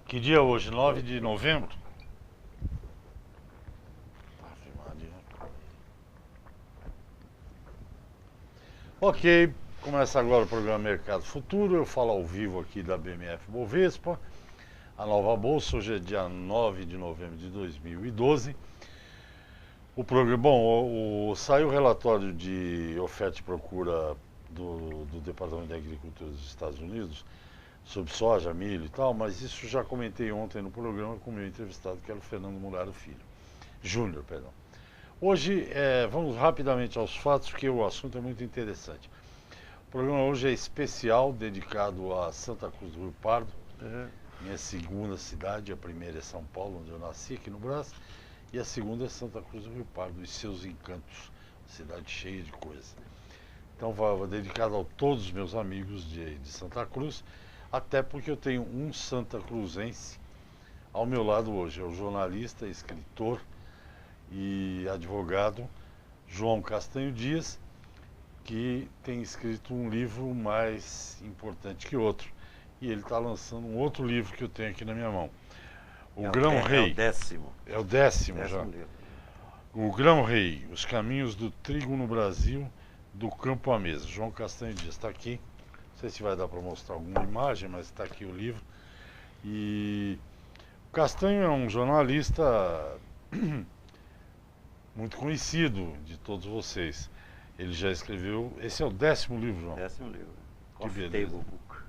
Que dia é hoje? 9 de novembro? Ave Maria. Ok, começa agora o programa Mercado Futuro. Eu falo ao vivo aqui da BMF Bovespa. A nova bolsa, hoje é dia 9 de novembro de 2012. O programa, bom, saiu o relatório de oferta e procura do Departamento de Agricultura dos Estados Unidos sobre soja, milho e tal, mas isso já comentei ontem no programa com o meu entrevistado, que era o Fernando Muraro Filho. Júnior, perdão. Hoje, vamos rapidamente aos fatos, porque o assunto é muito interessante. O programa hoje é especial, dedicado a Santa Cruz do Rio Pardo, minha segunda cidade. A primeira é São Paulo, onde eu nasci, aqui no Brás, e a segunda é Santa Cruz do Rio Pardo e seus encantos, cidade cheia de coisas. Então, vou dedicado a todos os meus amigos de Santa Cruz, até porque eu tenho um santa cruzense ao meu lado hoje, é o jornalista, escritor e advogado João Castanho Dias, que tem escrito um livro mais importante que outro. E ele está lançando um outro livro que eu tenho aqui na minha mão. O Grão Rei. É o décimo. É o décimo já. Livro. O Grão Rei, os caminhos do trigo no Brasil, do campo à mesa. João Castanho Dias está aqui. Não sei se vai dar para mostrar alguma imagem, mas está aqui o livro. E o Castanho é um jornalista muito conhecido de todos vocês. Ele já escreveu. Esse é o décimo livro, João. Décimo livro. Que Coffee beleza. Table Book.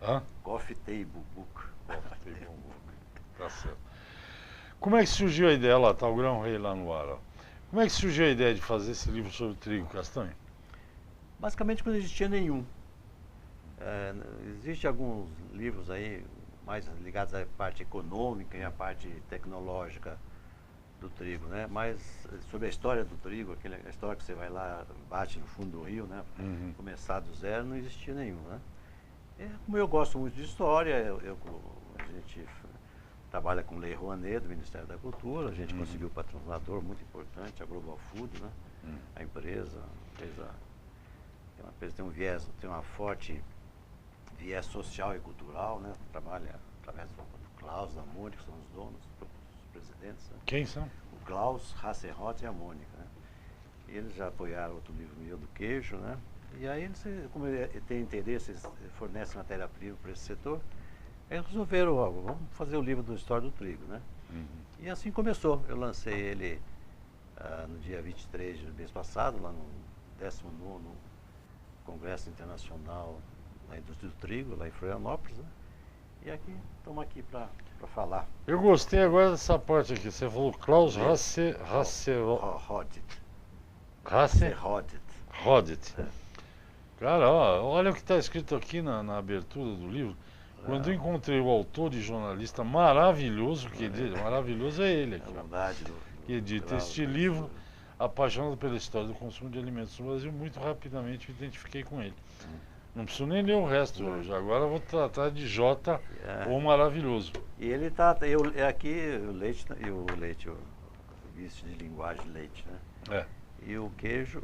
Hã? Coffee Table Book. Coffee Table Book. Tá certo. Como é que surgiu a ideia lá? Tá o Grão Rei lá no ar, ó. Como é que surgiu a ideia de fazer esse livro sobre trigo, Castanho? Basicamente, não existia nenhum. Existem alguns livros aí mais ligados à parte econômica e à parte tecnológica do trigo, né? Mas sobre a história do trigo, a história que você vai lá, bate no fundo do rio, né? Começar do zero, não existia nenhum, né? Como eu gosto muito de história, a gente trabalha com Lei Rouanet, do Ministério da Cultura, a gente conseguiu um patrocinador muito importante, a Global Food, né? A empresa tem um viés, tem uma forte viés social e cultural, né? Trabalha através do Klaus, da Mônica, que são os donos, os presidentes. Né? Quem são? O Klaus, Hasselhoff e a Mônica, né? E eles já apoiaram outro livro meu do queijo, né? E aí eles, como tem interesse, eles fornecem matéria-prima para esse setor, eles resolveram, vamos fazer o livro da história do trigo, né? E assim começou. Eu lancei ele no dia 23 do mês passado, lá no 19º Congresso Internacional da Indústria do Trigo, lá em Florianópolis, né? E aqui, estamos aqui para falar. Eu gostei agora dessa parte aqui. Você falou Klaus Hasselhoff. Cara, olha o que está escrito aqui na abertura do livro. Quando eu encontrei o autor e jornalista maravilhoso, maravilhoso é ele aqui, que edita este livro, apaixonado pela história do consumo de alimentos no Brasil, muito rapidamente me identifiquei com ele. Não preciso nem ler o resto hoje, agora eu vou tratar de J, o maravilhoso. E ele está, aqui o leite, o vício de linguagem leite, né? E o queijo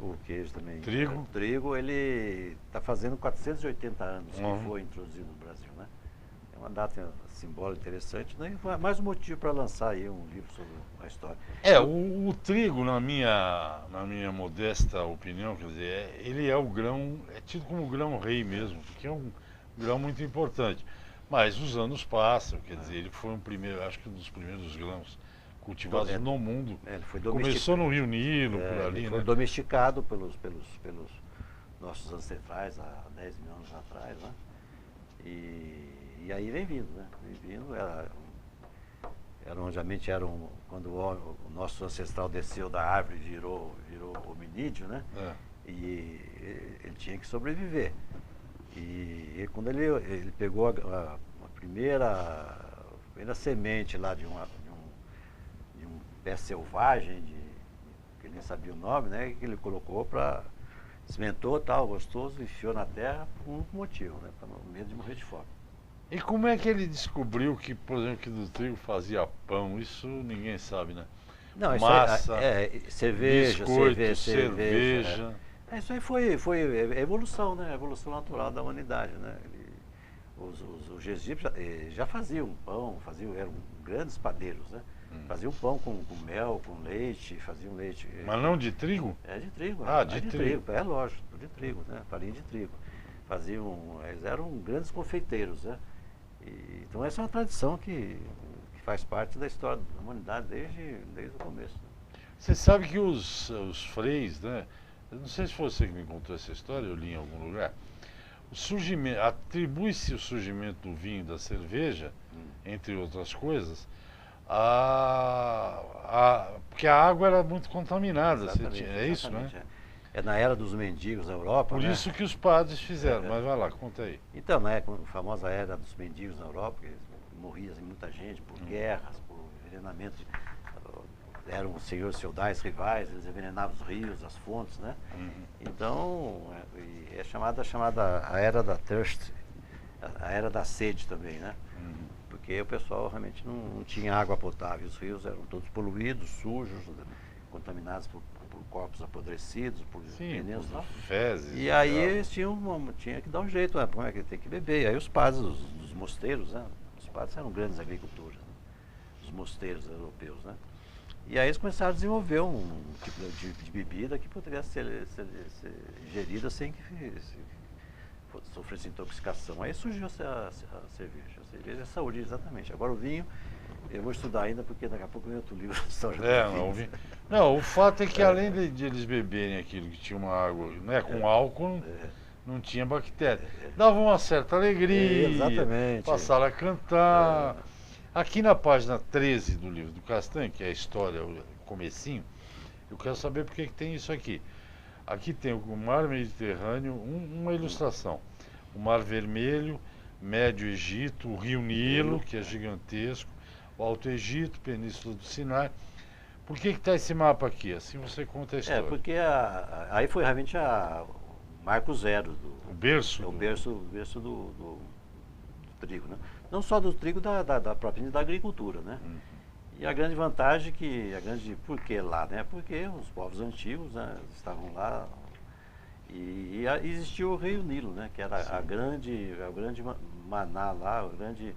também. Trigo, ele está fazendo 480 anos que foi introduzido no Brasil, né? É uma data simbólica interessante, né? E mais um motivo para lançar aí um livro sobre a história. O trigo, na minha modesta opinião, quer dizer, ele é o grão, é tido como o grão-rei mesmo, porque é um grão muito importante. Mas os anos passam, quer dizer, ele foi acho que um dos primeiros grãos cultivados no mundo. Ele foi começou no Rio Nilo, por ali, ele foi domesticado pelos nossos ancestrais há 10 mil anos atrás, né? E aí vem vindo, né? Quando o nosso ancestral desceu da árvore e virou hominídeo, né? E ele tinha que sobreviver. E quando ele pegou a primeira semente lá de um pé selvagem, que ele nem sabia o nome, né? Que ele colocou cimentou, tal, gostoso, enfiou na terra por um motivo, né? Para medo de morrer de fome. E como é que ele descobriu que, por exemplo, que do trigo fazia pão? Isso ninguém sabe, né? Não, massa, cerveja, biscoito, cerveja. Isso aí foi a evolução, né? A evolução natural da humanidade, né? os egípcios já faziam pão, eram grandes padeiros, né? Faziam pão com mel, com leite, faziam leite. Mas não de trigo? É de trigo. Ah, de trigo. É lógico, de trigo, né? Farinha de trigo. Eles eram grandes confeiteiros, né? Então essa é uma tradição que faz parte da história da humanidade desde o começo. Você sabe que os freis, né? Eu não sei se foi você que me contou essa história, eu li em algum lugar. Atribui-se o surgimento do vinho e da cerveja, entre outras coisas, porque a água era muito contaminada. É isso, né? É na era dos mendigos na Europa. Por isso que os padres fizeram, mas vai lá, conta aí. Então, a famosa era dos mendigos na Europa, que morria muita gente por guerras, por envenenamento. Eram senhores feudais rivais, eles envenenavam os rios, as fontes, né? Então, é chamada a era da thirst, a era da sede também, né? Porque o pessoal realmente não tinha água potável, os rios eram todos poluídos, sujos, contaminados por corpos apodrecidos, por venenos, por fezes. E aí eles tinham que dar um jeito, como é que tem que beber. E aí os padres dos mosteiros, né? Os padres eram grandes agricultores, né? Os mosteiros europeus, né? E aí eles começaram a desenvolver um tipo de bebida que poderia ser ingerida sem que sofresse intoxicação. Aí surgiu a cerveja. A cerveja é saúde, exatamente. Agora o vinho, eu vou estudar ainda, porque daqui a pouco vem outro livro. Não, o fato é que além de eles beberem aquilo que tinha uma água, né, com álcool, não tinha bactéria. Dava uma certa alegria, exatamente. passaram a cantar. Aqui na página 13 do livro do Castanho, que é a história, o comecinho, eu quero saber por que tem isso aqui. Aqui tem o Mar Mediterrâneo, uma ilustração. O Mar Vermelho, Médio Egito, o Rio Nilo, que é gigantesco, o Alto Egito, Península do Sinai. Por que está esse mapa aqui? Assim você conta a história. Porque aí foi realmente o marco zero. O berço? O berço do trigo, né? Não só do trigo, da própria da agricultura, né? E a grande vantagem por que lá, né? Porque os povos antigos, né, estavam lá e existia o Rio Nilo, né? Que era a grande maná lá, a grande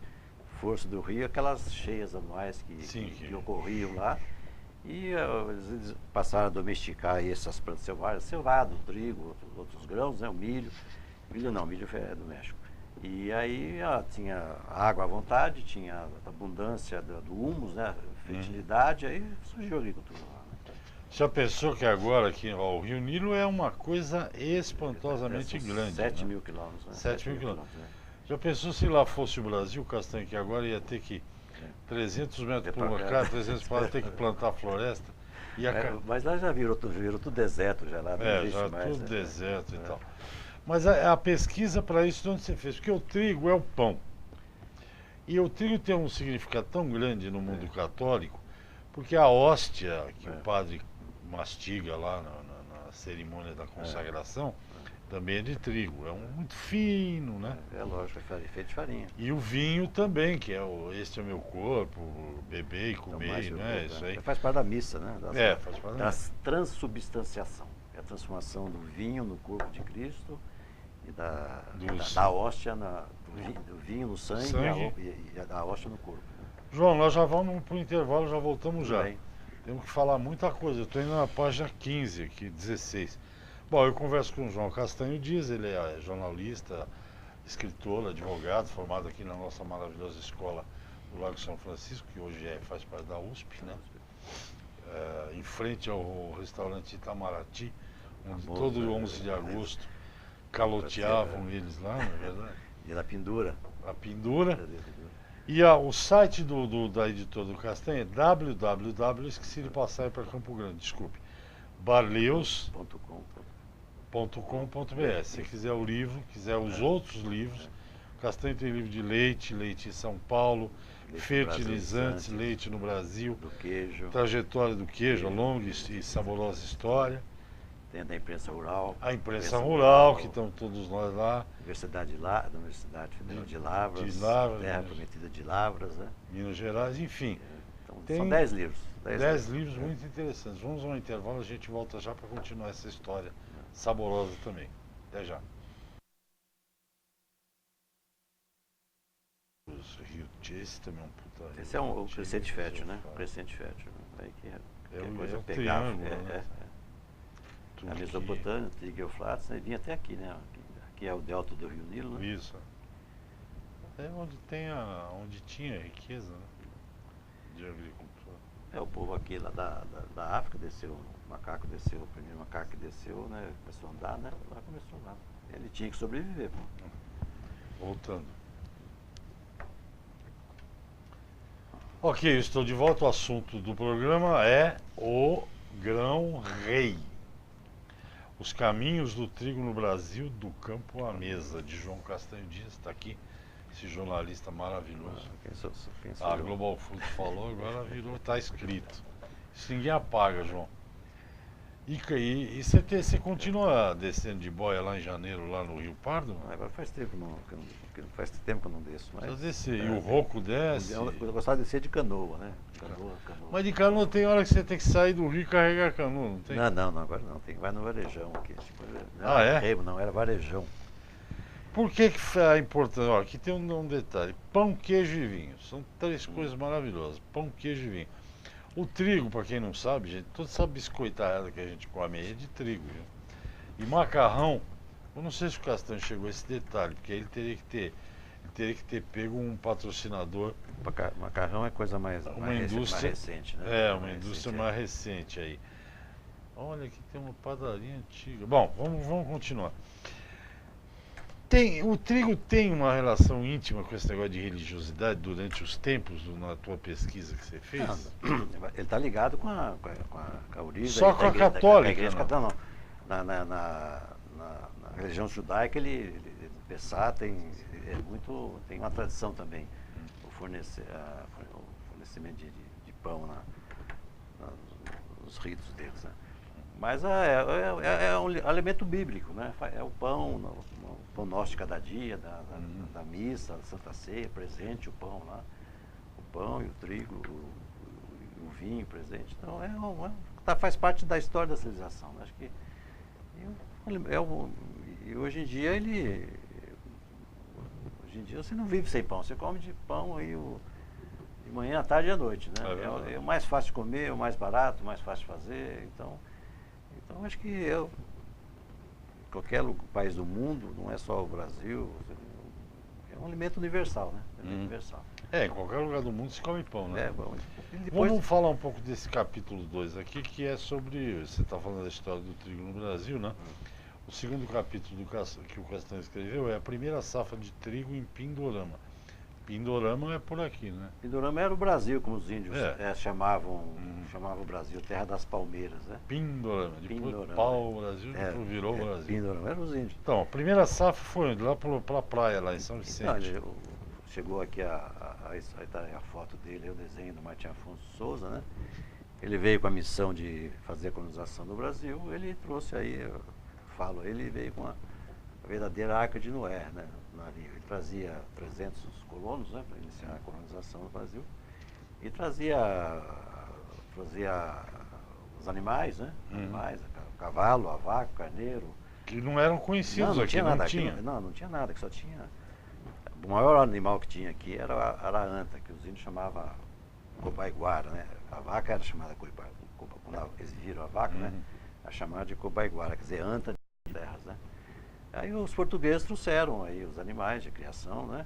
força do rio, aquelas cheias anuais que ocorriam lá. E eles passaram a domesticar essas plantas selvagens, cevada, o trigo, outros grãos, né? O milho. Milho é do México. E aí tinha água à vontade, tinha abundância do humus, né? Fertilidade, aí surgiu a agricultura lá. Já pensou que agora aqui, o Rio Nilo é uma coisa espantosamente grande. 7 mil quilômetros. Né? 7 mil quilômetros. Já pensou se lá fosse o Brasil, Castanho, que agora ia ter que 300 metros por cá, 300 para ter que plantar floresta? Mas lá já virou tudo deserto, já lá não existe já mais. Tudo deserto e tal. Mas a pesquisa para isso de onde você fez? Porque o trigo é o pão. E o trigo tem um significado tão grande no mundo católico, porque a hóstia que o padre mastiga lá na cerimônia da consagração também é de trigo. É muito fino, né? É lógico, é feito de farinha. E o vinho também, que é este é o meu corpo, beber e comer, né? Isso aí. Faz parte da missa, né? Faz parte da missa. Transubstanciação. É a transformação do vinho no corpo de Cristo e da hóstia, do vinho no sangue. E da hóstia no corpo. João, nós já vamos para o intervalo, já voltamos já. Bem. Temos que falar muita coisa. Eu estou indo na página 15 aqui, 16. Bom, eu converso com o João Castanho Dias, ele é jornalista, escritor, advogado, formado aqui na nossa maravilhosa escola do Lago São Francisco, que hoje faz parte da USP, né? Em frente ao restaurante Itamaraty, onde todo 11 de agosto caloteavam eles lá, não é verdade? E na Pendura. A Pendura. E o site da editora do Castanho é esqueci de passar aí para Campo Grande, desculpe, barleus.com.br. Se você quiser o livro, quiser os outros livros, Castanho tem livro de leite em São Paulo, fertilizantes, leite no Brasil, do queijo, trajetória do queijo, a longa e saborosa história. Tem da imprensa rural. A imprensa rural, que estão todos nós lá. Universidade Federal de Lavras, Terra Prometida de Lavras, né? Minas Gerais, enfim. Então, são 10 livros. 10 livros muito interessantes. Vamos a um intervalo, a gente volta já para continuar essa história saborosa também. Até já. Rio Esse também é um puta rio. Esse é o Tigre, crescente fértil, né? Isofar. Crescente fértil. Né? Aí que É a o coisa pegava. triângulo, né? A Turquia. Mesopotâmia, Tigre e Eufrates, né? Vinha até aqui, né? Aqui é o delta do Rio Nilo, né? Isso. É onde onde tinha riqueza, né? De agricultura. O povo aqui lá da África desceu, o macaco desceu, o primeiro macaco que desceu, né? Começou a andar, né? Lá começou lá. Ele tinha que sobreviver, pô. Voltando. Ok, eu estou de volta. O assunto do programa é o grão-rei. Os caminhos do trigo no Brasil, do campo à mesa, de João Castanho Dias. Está aqui esse jornalista maravilhoso. Quem sou A eu? Global Foods falou, agora virou, está escrito. Isso ninguém apaga, João. E você continua descendo de boia lá em janeiro, lá no Rio Pardo? Agora faz tempo faz tempo que eu não desço. Precisa descer. E o Roco desce. Eu gostava de descer de canoa, né? Canoa. Mas de canoa tem hora que você tem que sair do rio e carregar a canoa, não tem? Não, agora não. Vai no varejão aqui. Tipo, não Ah, era é? remo, não, era varejão. Por que é importante? Ó, aqui tem um detalhe. Pão, queijo e vinho. São três coisas maravilhosas. Pão, queijo e vinho. O trigo, para quem não sabe, gente, toda essa biscoitada que a gente come aí é de trigo, viu? E macarrão, eu não sei se o Castanho chegou a esse detalhe, porque ele teria que ter pego um patrocinador. Macarrão é coisa mais indústria, mais recente, né? Uma indústria mais recente aí. Olha, aqui tem uma padaria antiga. Bom, vamos continuar. O trigo tem uma relação íntima com esse negócio de religiosidade durante os tempos na tua pesquisa que você fez? Não, ele está ligado com a origem Só com a católica, da igreja não? católica, não. Na religião judaica, ele Pessah tem uma tradição também, o fornecimento de pão nos ritos deles, né? Mas é um alimento bíblico, né? É o pão nosso de cada dia, da missa, da Santa Ceia, presente, o pão lá. O pão e o trigo, o vinho presente. Então faz parte da história da civilização. Né? Acho que e hoje em dia você não vive sem pão. Você come de pão aí de manhã, à tarde e à noite, né? É o mais fácil de comer, o mais barato, o mais fácil de fazer. Então acho que qualquer país do mundo, não é só o Brasil, é um alimento universal, né? Universal. Em qualquer lugar do mundo se come pão, né? Bom, Vamos falar um pouco desse capítulo 2 aqui, que é sobre, você está falando da história do trigo no Brasil, né? O segundo capítulo que o Castanho escreveu é a primeira safra de trigo em Pindorama. Pindorama é por aqui, né? Pindorama era o Brasil, como os índios chamavam o Brasil, terra das palmeiras, né? Pindorama, depois Pindorama. Pau Brasil, depois virou Brasil. Pindorama eram os índios. Então, a primeira safra foi onde? Lá pela praia, lá em São Vicente. Então, chegou aqui aí tá a foto dele, o desenho do Martim Afonso Souza, né? Ele veio com a missão de fazer a colonização do Brasil, ele trouxe aí, ele veio com a verdadeira Arca de Noé, né? Ele trazia 300 colonos, né, para iniciar a colonização do Brasil, e trazia os animais, né? Animais, o cavalo, a vaca, o carneiro. Que não eram conhecidos não aqui, tinha nada, não tinha. Não tinha nada, que só tinha. O maior animal que tinha aqui era a anta, que os índios chamavam cobaiguara, né? A vaca era chamada cobaiguara. Quando eles viram a vaca, né? A chamaram de cobaiguara, quer dizer, anta de terras, né? Aí os portugueses trouxeram aí os animais de criação, né?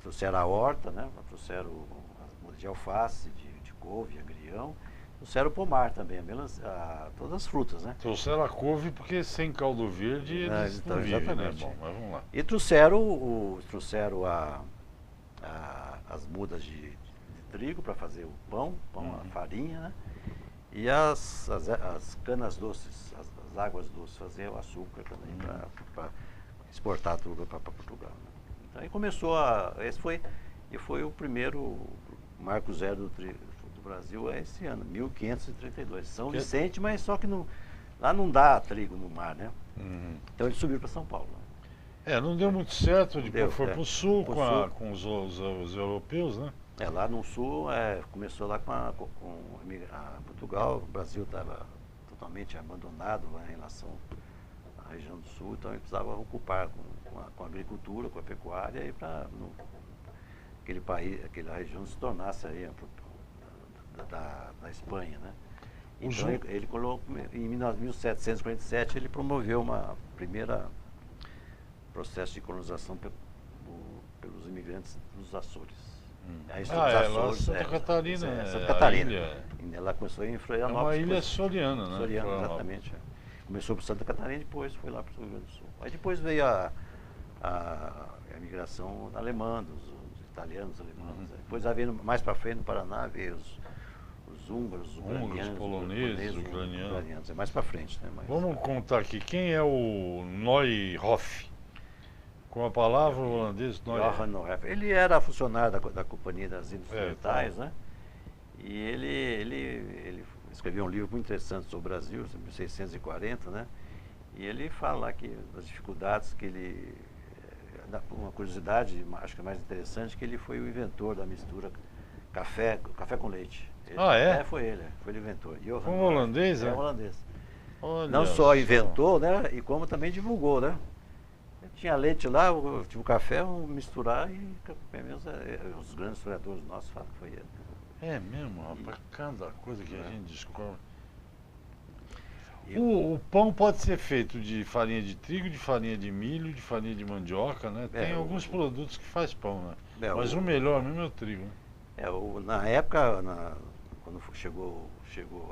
Trouxeram a horta, né? Trouxeram as mudas de alface, de couve, agrião. Trouxeram o pomar também, todas as frutas, né? Trouxeram a couve porque sem caldo verde eles não vivem, exatamente. né? Bom, mas vamos lá. E trouxeram as mudas de trigo para fazer o pão, a farinha, né? E as canas doces, as águas doces, fazer o açúcar também para exportar tudo para Portugal. Né? Então aí começou esse foi o primeiro marco zero do Brasil esse ano, 1532. São Vicente, mas só que lá não dá trigo no mar, né? Então ele subiu para São Paulo. Né? Não deu muito certo, depois foi para o sul sul. com os europeus, né? Lá no sul, começou lá com Portugal, o Brasil estava totalmente abandonado lá em relação à região do sul, então ele precisava ocupar com a agricultura, com a pecuária, aquele país, aquela região se tornasse aí da Espanha, né? Então ele colocou, em 1747 ele promoveu uma primeira processo de colonização pelos imigrantes dos Açores. A Santa Catarina, Santa Catarina. Ilha. Ela começou em É Florianópolis. uma ilha soriana, né? Soriana, exatamente. Começou por Santa Catarina e depois foi lá para o Rio Grande do Sul. Aí depois veio a migração alemã, dos italianos alemães. Depois havendo mais para frente no Paraná veio os húngaros, os ucranianos, poloneses, ucranianos. É mais para frente, né? Vamos contar aqui, quem é o Neuhoff? Com a palavra holandês Neuhoff. Ele era funcionário da Companhia das Índias Orientais, né? E ele escreveu um livro muito interessante sobre o Brasil, em 1640, né? E ele fala aqui das dificuldades que ele... Uma curiosidade, acho que é mais interessante, que ele foi o inventor da mistura café com leite. Foi ele o inventor. Foi um holandês, né? É um holandês. Olha não só inventou, né? E como também divulgou, né? Tinha leite lá, tinha o café, misturar e pelo menos os grandes historiadores nossos falam que foi ele. É mesmo, rapaz, cada coisa que a gente descobre. O pão pode ser feito de farinha de trigo, de farinha de milho, de farinha de mandioca, né? Tem alguns produtos que faz pão, né? Mas o melhor mesmo é o trigo, né? Na época, quando chegou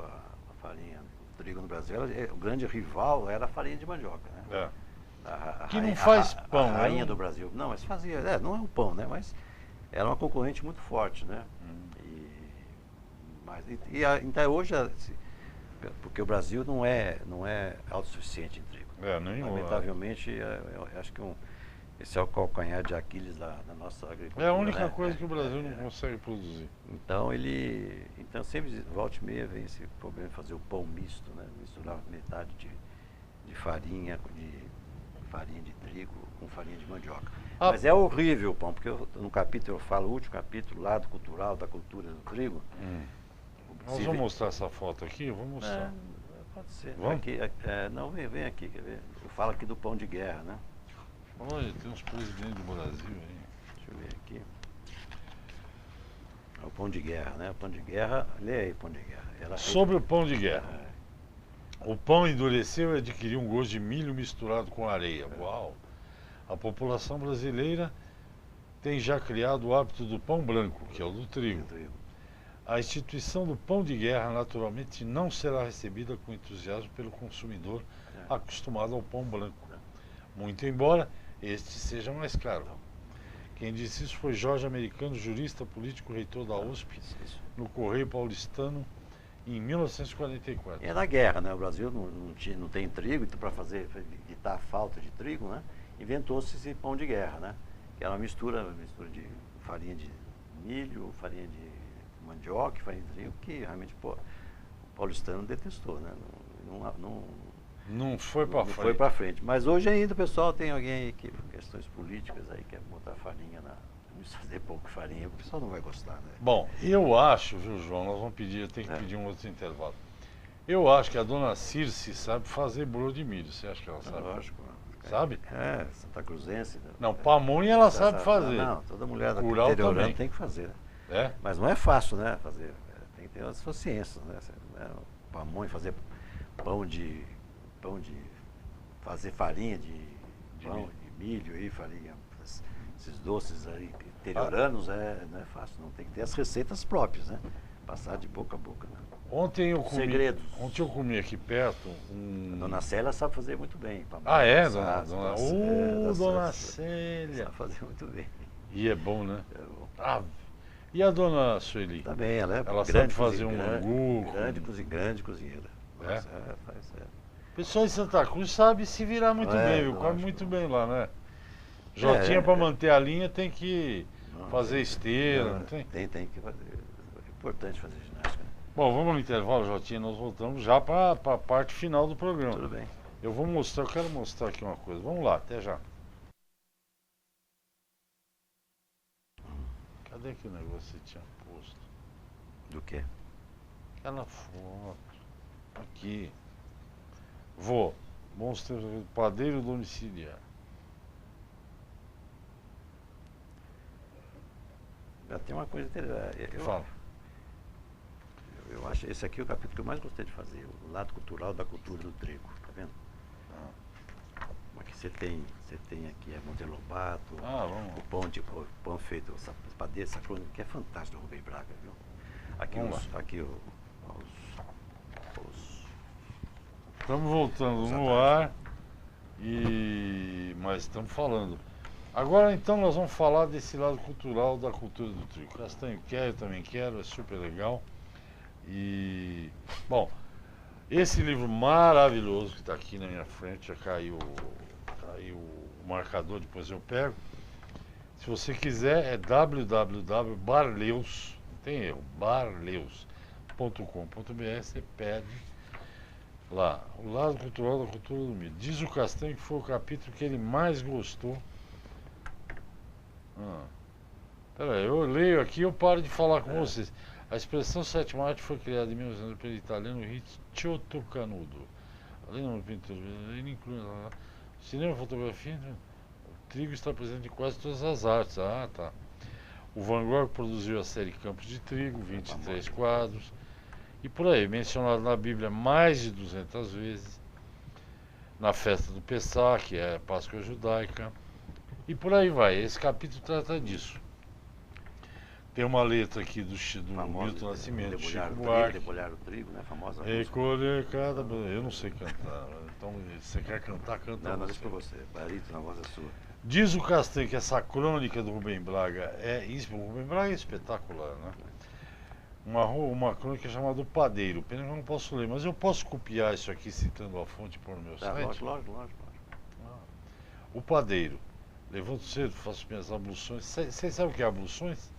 a farinha, o trigo no Brasil, o grande rival era a farinha de mandioca, né? Que não faz pão, a rainha do Brasil. Não, mas fazia, não é um pão, né? Mas era uma concorrente muito forte, né? Então hoje, porque o Brasil não é autossuficiente em trigo. Lamentavelmente, eu acho que esse é o calcanhar de Aquiles da nossa agricultura. É a única coisa que o Brasil não consegue produzir. Então então sempre volta e meia vem esse problema de fazer o pão misto, né? Misturar metade de farinha de trigo com farinha de mandioca. Mas é horrível o pão, porque no capítulo eu falo, o último capítulo, lado cultural, da cultura do trigo. Nós vamos mostrar essa foto aqui? Eu vou mostrar. Pode ser. Vamos? Aqui, não, vem aqui, quer ver? Eu falo aqui do pão de guerra, né? Olha, tem uns presidentes do Brasil aí. Deixa eu ver aqui. É o pão de guerra, né? O pão de guerra, lê aí, pão de guerra. Sobre o pão de guerra. O pão endureceu e adquiriu um gosto de milho misturado com areia. Uau! A população brasileira tem já criado o hábito do pão branco, que é o do trigo. A instituição do pão de guerra naturalmente não será recebida com entusiasmo pelo consumidor acostumado ao pão branco, muito embora este seja mais caro. Quem disse isso foi Jorge Americano, jurista, político, reitor da USP, no Correio Paulistano, em 1944. É na guerra, né? O Brasil não tem trigo, então para evitar a falta de trigo, né? Inventou-se esse pão de guerra, né? Que era uma mistura de farinha de milho, farinha de mandioca, farinha de trigo, que realmente o paulistano detestou, né? Não foi para frente. Foi para frente. Mas hoje ainda o pessoal tem alguém aí que, por questões políticas, aí quer botar farinha fazer pouco farinha, o pessoal não vai gostar, né? Bom, eu acho, viu, João, nós vamos pedir, eu tenho que pedir um outro intervalo. Eu acho que a dona Circe sabe fazer bolo de milho, você acha que ela sabe? Lógico. Sabe? Santa Cruzense. Não, pamonha ela sabe fazer. Não, toda mulher da Curau interiorana tem que fazer. É? Mas não é fácil, né? Fazer. Tem que ter as suas ciências, né? Pamonha, fazer fazer farinha de milho aí, farinha, esses doces aí interioranos, não é fácil, não. Tem que ter as receitas próprias, né? Passar de boca a boca, né? Ontem eu comi aqui perto A dona Célia sabe fazer muito bem. Dona Célia. Sabe fazer muito bem. E é bom, né? É bom. E a dona Sueli? Também, ela sabe fazer um angu. Grande cozinheira. O pessoal em Santa Cruz sabe se virar muito bem, viu? Come muito bem lá, né? Jotinha, para manter a linha, tem que fazer esteira, não tem? Tem que fazer. É importante fazer ginástica. Né? Bom, vamos no intervalo, Jotinha, nós voltamos já para a parte final do programa. Tudo bem. Eu quero mostrar aqui uma coisa. Vamos lá, até já. Cadê que negócio você tinha posto? Do quê? Aquela foto. Aqui. Mostra o padeiro domiciliar. Tem uma coisa interessante. Fala. Eu acho esse aqui é o capítulo que eu mais gostei de fazer, o lado cultural da cultura do trigo, tá vendo? Aqui você tem aqui a Monteiro Lobato, Vamos. o pão feito, o padeiro, essa crônica, que é fantástico do Rubem Braga, viu? Aqui Estamos voltando no ar, mas estamos falando. Agora então nós vamos falar desse lado cultural da cultura do trigo. Castanho quer, eu também quero, é super legal. E, bom, esse livro maravilhoso que está aqui na minha frente, já caiu o marcador, depois eu pego. Se você quiser, é www.barleus, não tem erro, barleus.com.br, você pede lá, o lado cultural da cultura do milho. Diz o Castanho que foi o capítulo que ele mais gostou. Peraí, eu leio aqui e eu paro de falar com vocês. A expressão sétima arte foi criada em 1900 pelo italiano Riccio Toccanudo. Além da pintura, ele inclui cinema, fotografia. O trigo está presente em quase todas as artes. Tá. O Van Gogh produziu a série Campos de Trigo, 23 quadros. E por aí, mencionado na Bíblia mais de 200 vezes. Na festa do Pessah, que é a Páscoa judaica. E por aí vai. Esse capítulo trata disso. Tem uma letra aqui do Milton Nascimento, Chico Buarque. Debulhar o trigo, né? Famosa Recolher cada... Eu não sei cantar. Então, você quer cantar, canta. Não, deixa pra você. Barítono, a voz é sua. Diz o Castanho que essa crônica do Rubem Braga o Rubem Braga é espetacular, né? Uma crônica chamada O Padeiro. Pena que eu não posso ler, mas eu posso copiar isso aqui citando a fonte por meu site? Lógico. O Padeiro. Levanto cedo, faço minhas abluções. Vocês sabem o que é abluções?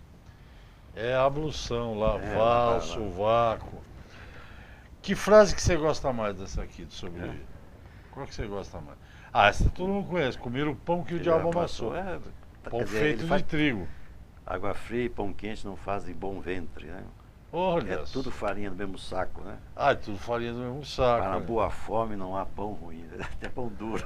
É a ablução, lavar o sovaco. Que frase que você gosta mais dessa aqui, do sobreviver? Qual que você gosta mais? Essa todo mundo conhece. Comer o pão que o diabo amassou. Pão feito de trigo. Água fria e pão quente não fazem bom ventre, né? Olha. Tudo farinha do mesmo saco, né? Tudo farinha do mesmo saco. Para boa fome não há pão ruim, até pão duro.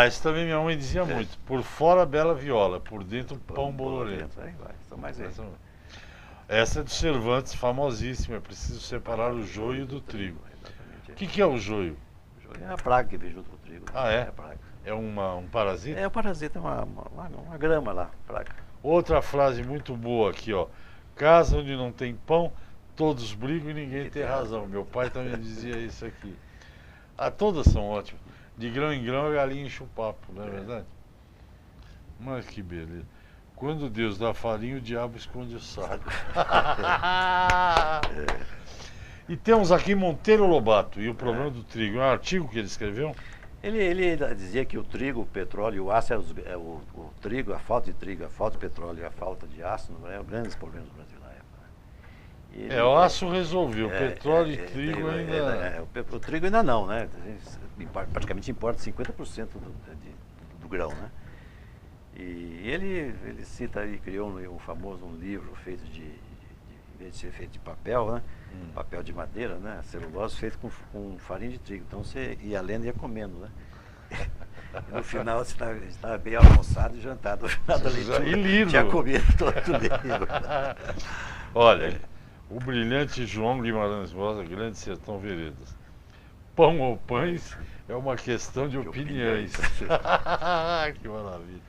Esse também minha mãe dizia muito. Por fora, bela viola, por dentro, pão bolorento. Aí vai, são mais aí. Essa é do Cervantes, famosíssima. É preciso separar o joio do trigo. O que é o joio? O joio é a praga que vem junto com o trigo. É? A praga. É um parasita? É o parasita, uma grama lá, praga. Outra frase muito boa aqui, ó. Casa onde não tem pão, todos brigam e ninguém tem razão. Meu pai também dizia isso aqui. Todas são ótimas. De grão em grão a galinha enche o papo, não é verdade? Mas que beleza. Quando Deus dá farinha, o diabo esconde o saco. E temos aqui Monteiro Lobato e o problema do trigo. É um artigo que ele escreveu? Ele dizia que o trigo, o petróleo e o aço o trigo, a falta de trigo, a falta de petróleo e a falta de aço não eram grandes problemas do Brasil na época. O aço resolveu, o petróleo e trigo ainda... O trigo ainda não, né? A gente praticamente importa 50% do grão, né? E ele cita aí, criou um famoso livro feito em vez de ser feito de papel, né? Papel de madeira, né? Celulose feito com farinha de trigo. Então você ia lendo e ia comendo, né? E no final você estava bem almoçado e jantado. No final da leitura, e lido. Tinha comido todo o livro. Olha, o brilhante João Guimarães Rosa, Grande Sertão Veredas. Pão ou pães é uma questão de opiniões. Que maravilha.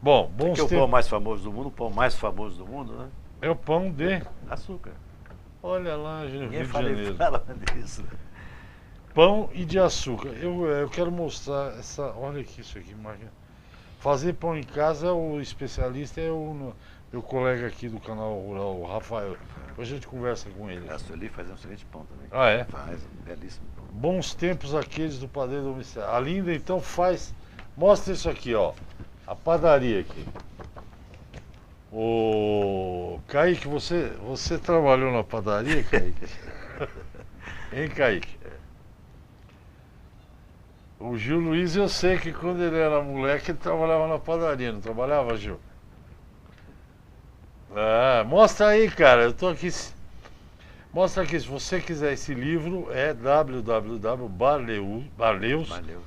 Bom, bons tempos. O pão mais famoso do mundo, o pão mais famoso do mundo, né? É o pão de açúcar. Olha lá, Rio de Janeiro. Fala disso. Pão e de açúcar. Eu quero mostrar essa. Olha aqui isso aqui, imagina. Fazer pão em casa, o especialista é o meu colega aqui do canal Rural, o Rafael. Depois a gente conversa com ele. A Sueli faz um excelente pão também. É? Faz, um belíssimo pão. Bons tempos aqueles do padeiro domiciliar. A Linda então faz. Mostra isso aqui, ó. A padaria aqui. Ô, Kaique, você trabalhou na padaria, Kaique? Hein, Kaique? O Gil Luiz, eu sei que quando ele era moleque, ele trabalhava na padaria, não trabalhava, Gil? Mostra aí, cara, eu tô aqui. Mostra aqui, se você quiser esse livro, é www.barleus.com.br.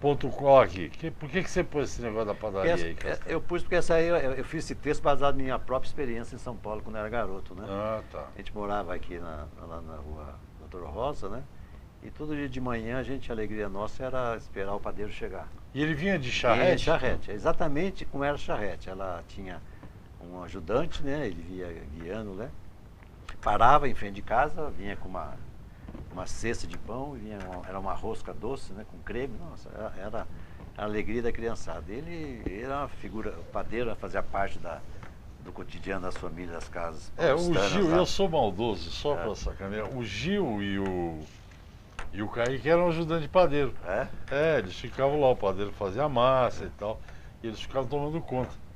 Ponto com aqui. Por que você pôs esse negócio da padaria aí, Castanho? Eu pus porque essa aí eu fiz esse texto baseado na minha própria experiência em São Paulo quando eu era garoto, né? Ah, tá. A gente morava aqui lá na rua Doutor Rosa, né? E todo dia de manhã a alegria nossa era esperar o padeiro chegar. E ele vinha de Vinha charrete? de charrete, exatamente como era a charrete. Ela tinha um ajudante, né? Ele vinha guiando, né? Parava em frente de casa, vinha com uma cesta de pão, era uma rosca doce, né? Com creme, nossa, era a alegria da criançada. Ele era uma figura, o padeiro fazia parte do cotidiano das famílias, das casas. O Gil, lá. eu sou maldoso, só pra sacanear. O Gil e o Kaique eram ajudantes de padeiro. É? Eles ficavam lá, o padeiro fazia massa e tal, e eles ficavam tomando conta.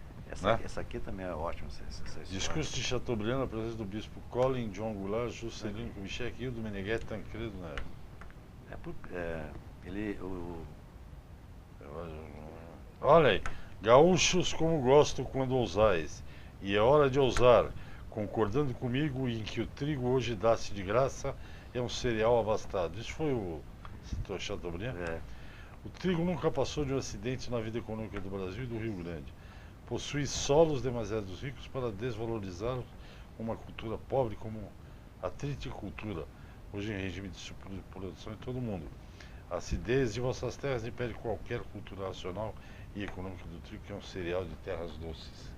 Essa aqui também é ótima. Essa Discurso de Chateaubriand, na presença do bispo Colin, John Goulart, Juscelino Kubitschek, Hildo Meneghetti, Tancredo Neves. Olha aí, gaúchos como gosto quando ousais, e é hora de ousar, concordando comigo em que o trigo hoje dá-se de graça, é um cereal abastado. Isso foi o Chateaubriand? O trigo nunca passou de um acidente na vida econômica do Brasil e do Rio Grande. Possui solos demasiado ricos para desvalorizar uma cultura pobre como a triticultura, hoje em regime de superprodução em todo o mundo. A acidez de vossas terras impede qualquer cultura racional e econômica do trigo, que é um cereal de terras doces.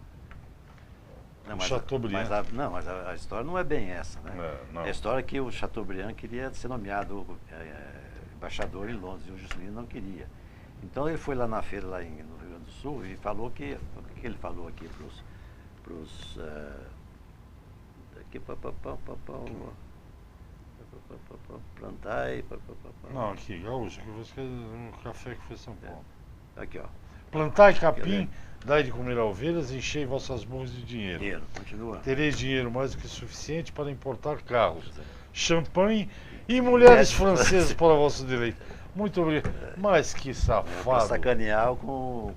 Chateaubriand. Mas a história não é bem essa, né? Não. A história é que o Chateaubriand queria ser nomeado embaixador em Londres e o Juscelino não queria. Então ele foi lá na feira no Rio Grande do Sul e falou que... O que ele falou aqui pros plantar e... Não, aqui, gaúcho, que você quer um café que foi São Paulo. Aqui, ó. Plantai capim, dai de comer a ovelhas e enchei vossas mãos de dinheiro. Dinheiro, continua. Tereis dinheiro mais do que suficiente para importar carros, champanhe e mulheres francesas para vosso deleite. Muito obrigado. Mas que safado. Para sacanear com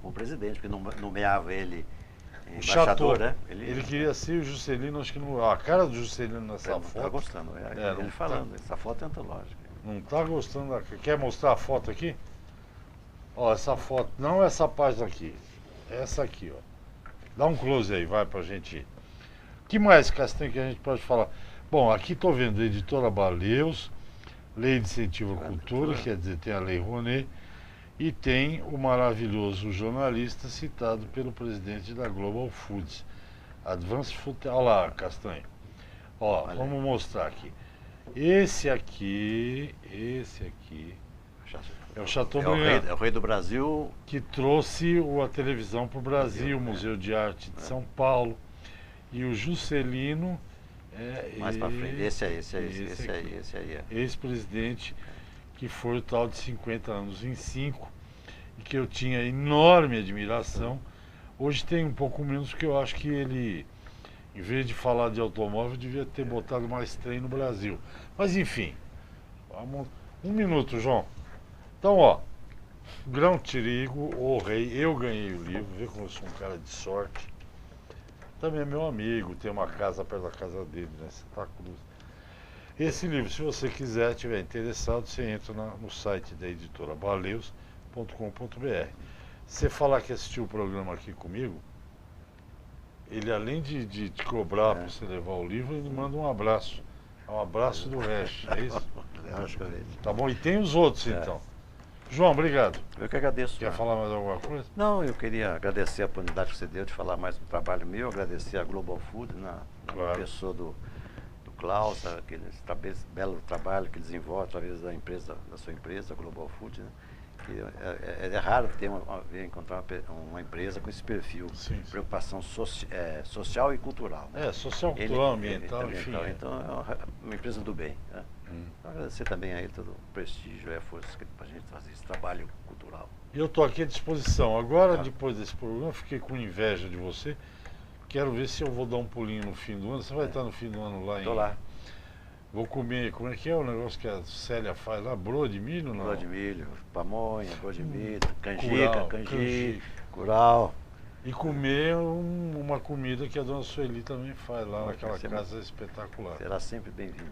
o presidente, porque não nomeava ele embaixador, né? Ele queria ser o Juscelino, acho que não. A cara do Juscelino nessa foto. Não tá gostando, ele falando. Essa foto é antológica. Não tá gostando da. Quer mostrar a foto aqui? Ó, essa foto, não essa página aqui. Essa aqui, ó. Dá um close aí, vai pra gente ir. O que mais, Castanho, que a gente pode falar? Bom, aqui tô vendo Editora Baleus, Lei de Incentivo à Cultura, quer dizer, tem a Lei Rouanet, e tem o maravilhoso jornalista citado pelo presidente da Global Foods, Advanced Food. Olha lá, Castanho. Ó, vamos mostrar aqui. Esse aqui é o Chateaubriand. É o rei do Brasil. Que trouxe a televisão para o Brasil, o Museu de Arte de São Paulo. E o Juscelino mais para frente. Esse aí. Ex-presidente, que foi o tal de 50 anos em 5, e que eu tinha enorme admiração. Hoje tem um pouco menos, porque eu acho que ele, em vez de falar de automóvel, devia ter botado mais trem no Brasil. Mas enfim, vamos, um minuto, João. Então, ó, Grão Tirigo, o Rei, eu ganhei o livro, vê como eu sou um cara de sorte. Também é meu amigo, tem uma casa perto da casa dele, né? Santa Cruz. Esse livro, se você quiser, tiver interessado, você entra no site da editora baleus.com.br. Você falar que assistiu o programa aqui comigo, ele além de te cobrar para você levar o livro, ele manda um abraço. Um abraço do Resch, é isso? Tá bom? E tem os outros, então. João, obrigado. Eu que agradeço. Quer falar mais alguma coisa? Não, eu queria agradecer a oportunidade que você deu de falar mais do trabalho meu, agradecer a Global Food, na pessoa do Klaus, aquele belo trabalho que desenvolve através da sua empresa, a Global Food, né? É raro encontrar uma empresa com esse perfil, sim. Preocupação social e cultural. Né? Social, cultural, ambiental, enfim. Então é uma empresa do bem. Né? Então, agradecer também a ele todo o prestígio e a força para a gente fazer esse trabalho cultural. E eu estou aqui à disposição. Agora, depois desse programa, eu fiquei com inveja de você. Quero ver se eu vou dar um pulinho no fim do ano. Você vai estar no fim do ano lá Estou lá. Vou comer, como é que é o negócio que a Célia faz lá? Broa de milho, não? Broa de milho, pamonha, broa de milho, canjica, curau. E comer uma comida que a dona Sueli também faz lá naquela casa espetacular. Será sempre bem-vindo.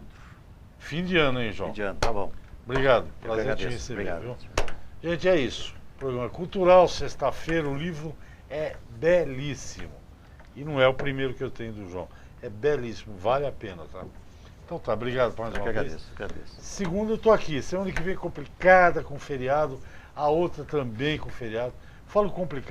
Fim de ano, hein, João? Fim de ano, tá bom. Obrigado, prazer te receber. Obrigado. Viu? Gente, é isso. Programa cultural, sexta-feira, o livro é belíssimo. E não é o primeiro que eu tenho do João. É belíssimo, vale a pena, tá? Então tá, obrigado por mais Eu uma que vez. agradeço. Segunda eu tô aqui. Semana que vem complicada com feriado. A outra também com feriado. Falo complicado.